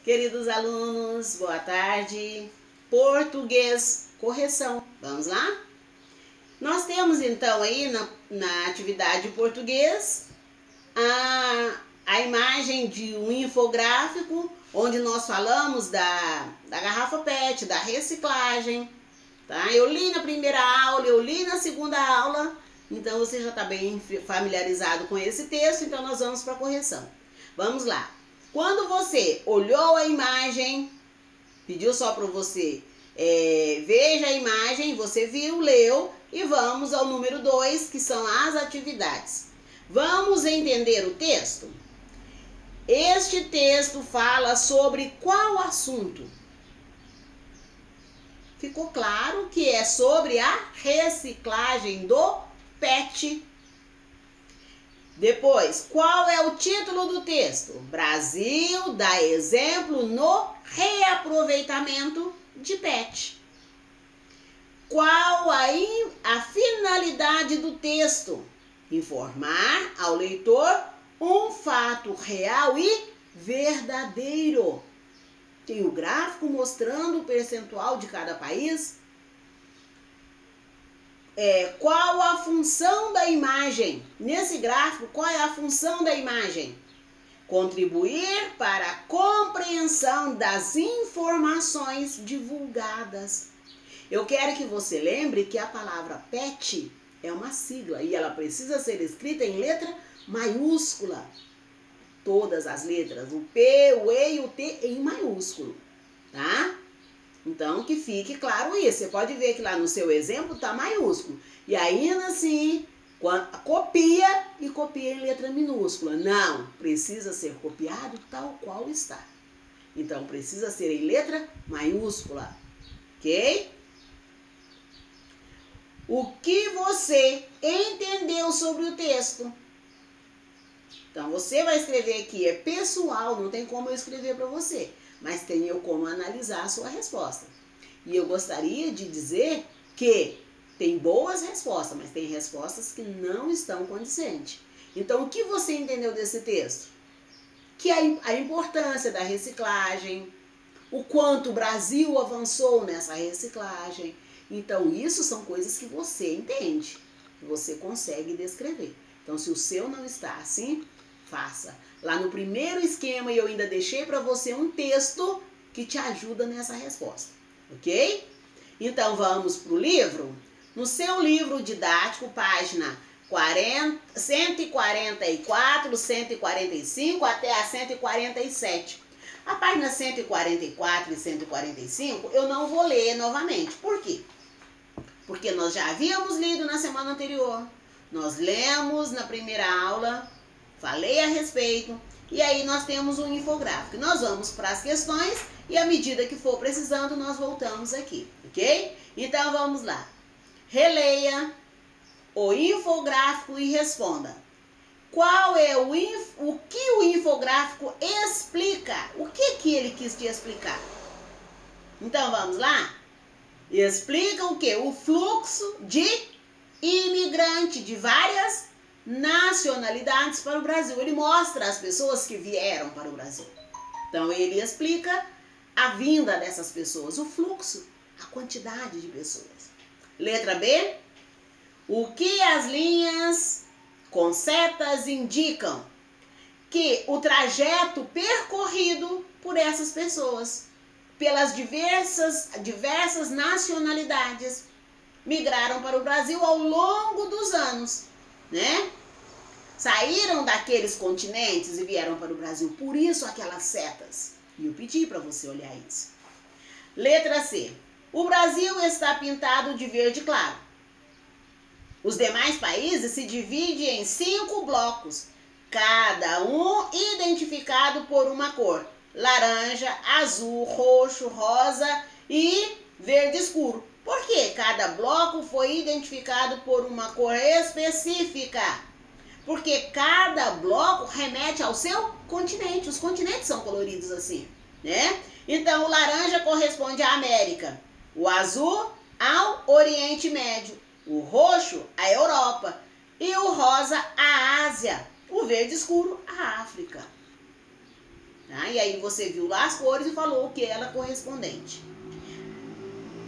Queridos alunos, boa tarde. Português, correção. Vamos lá? Nós temos então aí na atividade português a imagem de um infográfico onde nós falamos da garrafa PET, da reciclagem. Tá? Eu li na primeira aula, eu li na segunda aula, então você já está bem familiarizado com esse texto, então nós vamos para a correção. Vamos lá. Quando você olhou a imagem, pediu só para você veja a imagem, você viu, leu, e vamos ao número 2, que são as atividades. Vamos entender o texto? Este texto fala sobre qual assunto? Ficou claro que é sobre a reciclagem do PET. Depois, qual é o título do texto? Brasil dá exemplo no reaproveitamento de PET. Qual a finalidade do texto? Informar ao leitor um fato real e verdadeiro. Tem o gráfico mostrando o percentual de cada país. Qual a função da imagem? Nesse gráfico, qual é a função da imagem? Contribuir para a compreensão das informações divulgadas. Eu quero que você lembre que a palavra PET é uma sigla e ela precisa ser escrita em letra maiúscula. Todas as letras, o P, o E e o T em maiúsculo, tá? Então, que fique claro isso. Você pode ver que lá no seu exemplo está maiúsculo. E ainda assim, copia e copia em letra minúscula. Não, precisa ser copiado tal qual está. Então, precisa ser em letra maiúscula. Ok? O que você entendeu sobre o texto? Então, você vai escrever aqui, é pessoal, não tem como eu escrever para você, mas tem eu como analisar a sua resposta. E eu gostaria de dizer que tem boas respostas, mas tem respostas que não estão condizentes. Então, o que você entendeu desse texto? Que a importância da reciclagem, o quanto o Brasil avançou nessa reciclagem. Então, isso são coisas que você entende, que você consegue descrever. Então, se o seu não está assim, faça. Lá no primeiro esquema eu ainda deixei para você um texto que te ajuda nessa resposta, ok? Então vamos para o livro. No seu livro didático, página 144, 145 até a 147. A página 144 e 145 eu não vou ler novamente. Por quê? Porque nós já havíamos lido na semana anterior. Nós lemos na primeira aula, falei a respeito, e aí nós temos um infográfico. Nós vamos para as questões e à medida que for precisando, nós voltamos aqui, ok? Então vamos lá. Releia o infográfico e responda. Qual é o que o infográfico explica? O que ele quis te explicar? Então vamos lá? Explica o que? O fluxo de imigrante de várias nacionalidades para o Brasil. Ele mostra as pessoas que vieram para o Brasil. Então, ele explica a vinda dessas pessoas, o fluxo, a quantidade de pessoas. Letra B. O que as linhas com setas indicam? Que o trajeto percorrido por essas pessoas, pelas diversas nacionalidades, migraram para o Brasil ao longo dos anos, né? Saíram daqueles continentes e vieram para o Brasil. Por isso aquelas setas. E eu pedi para você olhar isso. Letra C. O Brasil está pintado de verde claro. Os demais países se dividem em 5 blocos, cada um identificado por uma cor: laranja, azul, roxo, rosa e verde escuro. Por que cada bloco foi identificado por uma cor específica? Porque cada bloco remete ao seu continente. Os continentes são coloridos assim, né? Então, o laranja corresponde à América, o azul ao Oriente Médio, o roxo à Europa e o rosa à Ásia, o verde escuro à África. Tá? E aí você viu lá as cores e falou o que ela é correspondente.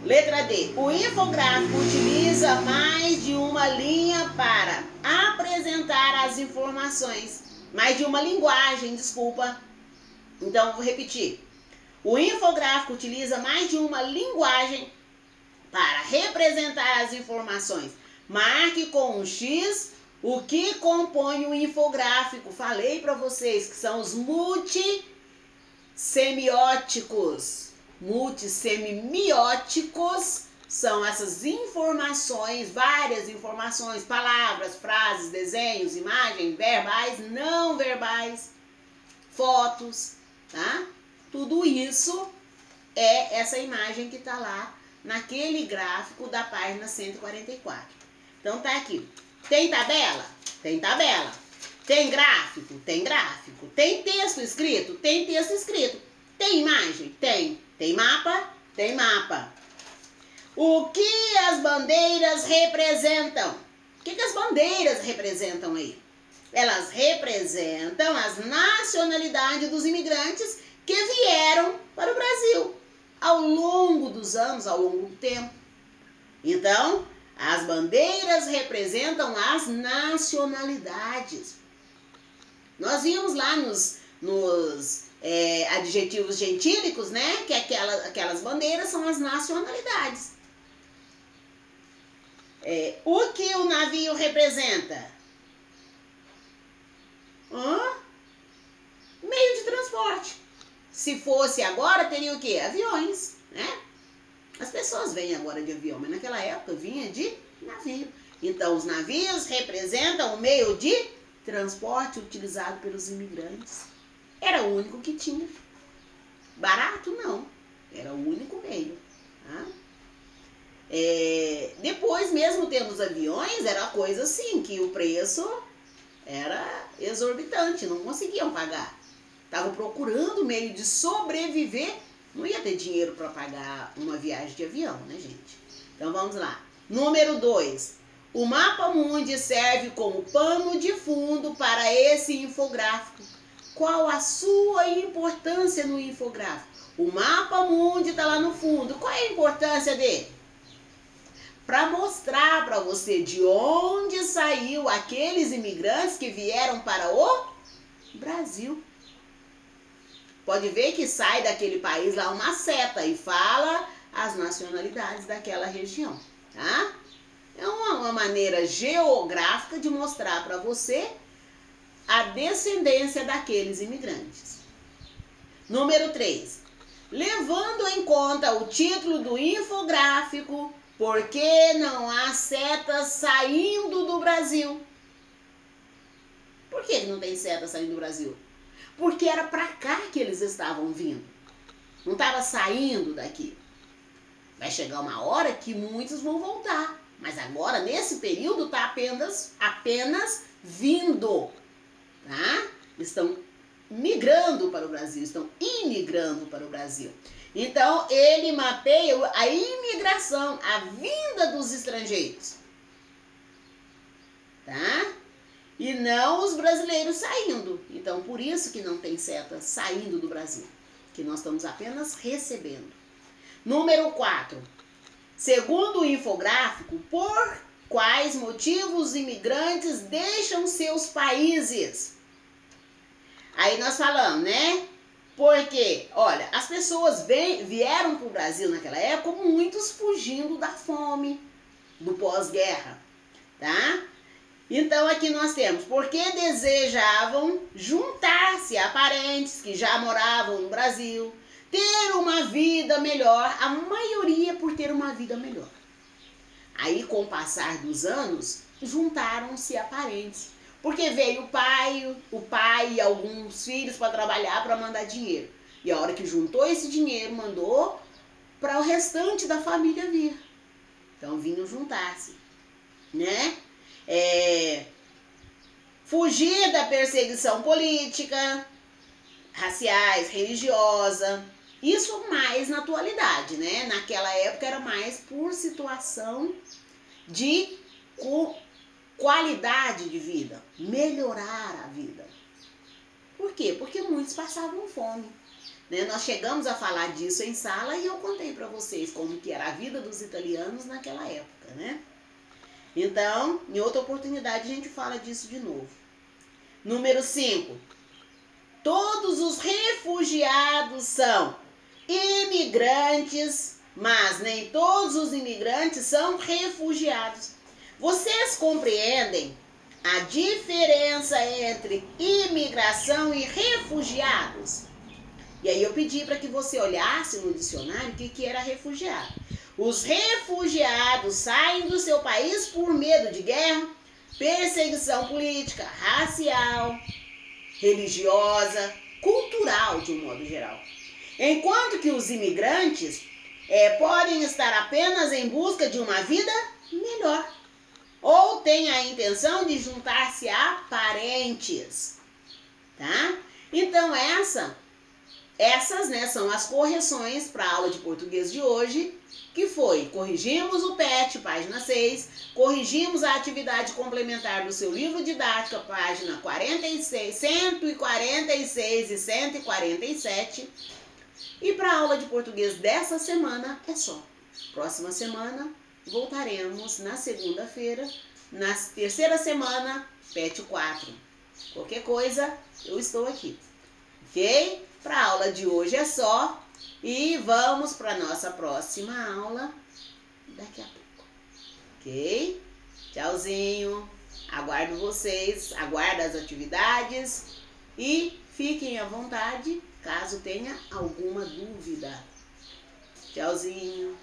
Letra D. O infográfico utiliza mais de uma linha para apresentar as informações. Mais de uma linguagem, desculpa. Então, vou repetir. O infográfico utiliza mais de uma linguagem para representar as informações. Marque com um X o que compõe o infográfico. Falei para vocês que são os multissemióticos. Multissemióticos são essas informações, várias informações, palavras, frases, desenhos, imagens, verbais, não verbais, fotos, tá? Tudo isso é essa imagem que está lá naquele gráfico da página 144. Então tá aqui. Tem tabela? Tem tabela. Tem gráfico? Tem gráfico. Tem texto escrito? Tem texto escrito. Tem imagem? Tem. Tem mapa? Tem mapa. O que as bandeiras representam? O que as bandeiras representam aí? Elas representam as nacionalidades dos imigrantes que vieram para o Brasil ao longo dos anos, ao longo do tempo. Então, as bandeiras representam as nacionalidades. Nós vimos lá nos adjetivos gentílicos, né? Que aquelas bandeiras são as nacionalidades. O que o navio representa? Meio de transporte. Se fosse agora, teria o quê? Aviões, né? As pessoas vêm agora de avião, mas naquela época vinha de navio. Então, os navios representam o meio de transporte utilizado pelos imigrantes. Era o único que tinha. Barato, não. Era o único meio. Tá? Depois, mesmo tendo os aviões, era coisa assim, que o preço era exorbitante, não conseguiam pagar. Estavam procurando meio de sobreviver, não ia ter dinheiro para pagar uma viagem de avião, né, gente? Então, vamos lá. Número 2. O mapa mundi serve como pano de fundo para esse infográfico. Qual a sua importância no infográfico? O mapa mundi está lá no fundo. Qual é a importância dele? Para mostrar para você de onde saiu aqueles imigrantes que vieram para o Brasil. Pode ver que sai daquele país lá uma seta e fala as nacionalidades daquela região, tá? É uma maneira geográfica de mostrar para você a descendência daqueles imigrantes. Número 3. Levando em conta o título do infográfico, por que não há setas saindo do Brasil? Por que não tem seta saindo do Brasil? Porque era para cá que eles estavam vindo. Não estava saindo daqui. Vai chegar uma hora que muitos vão voltar. Mas agora, nesse período, está apenas vindo. Tá? Estão migrando para o Brasil, estão imigrando para o Brasil. Então, ele mapeia a imigração, a vinda dos estrangeiros. Tá? E não os brasileiros saindo. Então, por isso que não tem seta saindo do Brasil. Que nós estamos apenas recebendo. Número 4. Segundo o infográfico, por quais motivos os imigrantes deixam seus países? Aí nós falamos, né? Porque, olha, as pessoas vieram para o Brasil naquela época, muitos fugindo da fome, do pós-guerra, tá? Então, aqui nós temos, porque desejavam juntar-se a parentes que já moravam no Brasil, ter uma vida melhor, a maioria por ter uma vida melhor. Aí, com o passar dos anos, juntaram-se a parentes, porque veio o pai e alguns filhos para trabalhar, para mandar dinheiro. E a hora que juntou esse dinheiro, mandou para o restante da família vir. Então, vinham juntar-se, né? Fugir da perseguição política, raciais, religiosa, isso mais na atualidade, né? Naquela época era mais por situação de qualidade de vida, melhorar a vida. Por quê? Porque muitos passavam fome. Né? Nós chegamos a falar disso em sala e eu contei para vocês como que era a vida dos italianos naquela época, né? Então, em outra oportunidade a gente fala disso de novo. Número 5. Todos os refugiados são imigrantes, mas nem todos os imigrantes são refugiados. Vocês compreendem a diferença entre imigração e refugiados? E aí eu pedi para que você olhasse no dicionário o que era refugiado. Os refugiados saem do seu país por medo de guerra, perseguição política, racial, religiosa, cultural de um modo geral. Enquanto que os imigrantes podem estar apenas em busca de uma vida melhor. Ou têm a intenção de juntar-se a parentes. Tá? Então essas, né, são as correções para a aula de português de hoje, que foi: corrigimos o PET, página 6, corrigimos a atividade complementar do seu livro didático, página 46, 146 e 147. E para a aula de português dessa semana é só. Próxima semana voltaremos na segunda-feira, na terceira semana, PET 4. Qualquer coisa, eu estou aqui. Ok? Para a aula de hoje é só. E vamos para a nossa próxima aula daqui a pouco. Ok? Tchauzinho. Aguardo vocês, aguardo as atividades e fiquem à vontade caso tenha alguma dúvida. Tchauzinho.